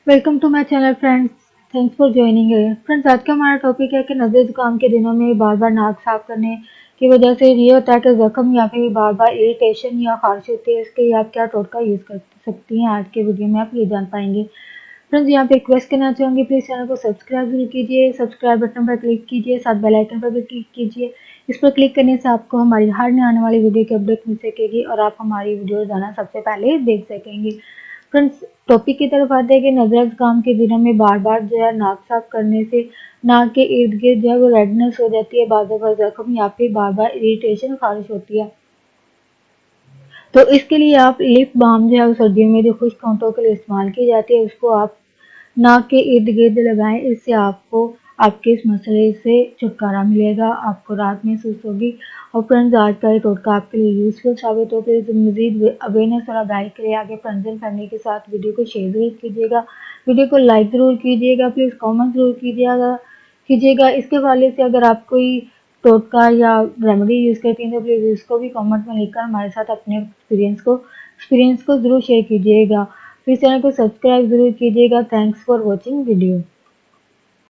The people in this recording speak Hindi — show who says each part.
Speaker 1: Welcome to my channel friends. Thanks for joining है फ्रेंड्स। आज का हमारा टॉपिक है कि नज़ले जुकाम के दिनों में बार बार नाक साफ करने की वजह से ये होता है कि जख्म या फिर बार बार इरिटेशन या खारिश होती है। इसके लिए आप क्या टोटका यूज़ कर सकती हैं, आज के वीडियो में आप ये जान पाएंगे। फ्रेंड्स, यहाँ पे रिक्वेस्ट करना चाहूँगी, प्लीज़ चैनल को सब्सक्राइब जरूर कीजिए। सब्सक्राइब बटन पर क्लिक कीजिए, साथ बेल आइकन पर भी क्लिक कीजिए। इस पर क्लिक करने से आपको हमारी हर नई आने वाली वीडियो की अपडेट मिल सकेगी और आप हमारी वीडियो जाना सबसे पहले देख सकेंगे। फ्रेंड्स, टॉपिक की तरफ आते हैं कि नज़ला जुकाम के दिनों में बार बार जो है नाक साफ करने से नाक के इर्द गिर्द जो है वो रेडनेस हो जाती है, बाजू का जख्म या फिर बार बार इरिटेशन खारिश होती है। तो इसके लिए आप लिप बाम जो है वो सर्दियों में जो खुश्क होंठों के लिए इस्तेमाल की जाती है उसको आप नाक के इर्द गिर्द लगाएं। इससे आपको आपके इस मसले से छुटकारा मिलेगा, आपको राहत महसूस होगी। और फ्रेंड्स, आज का ये टोटका आपके लिए यूजफुल साबित हो। प्लीज़ मजीद अवेयरनेस और आगाही के लिए आगे फ्रेंड्स एंड फैमिली के साथ वीडियो को शेयर जरूर कीजिएगा, वीडियो को लाइक ज़रूर कीजिएगा, प्लीज़ कॉमेंट ज़रूर कीजिएगा। इसके हवाले से अगर आप कोई टोटका या रेमेडी यूज़ करती हैं तो प्लीज़ इसको भी कमेंट में लिखकर हमारे साथ अपने एक्सपीरियंस को ज़रूर शेयर कीजिएगा। प्लीज़ चैनल को सब्सक्राइब ज़रूर कीजिएगा। Thanks for watching video.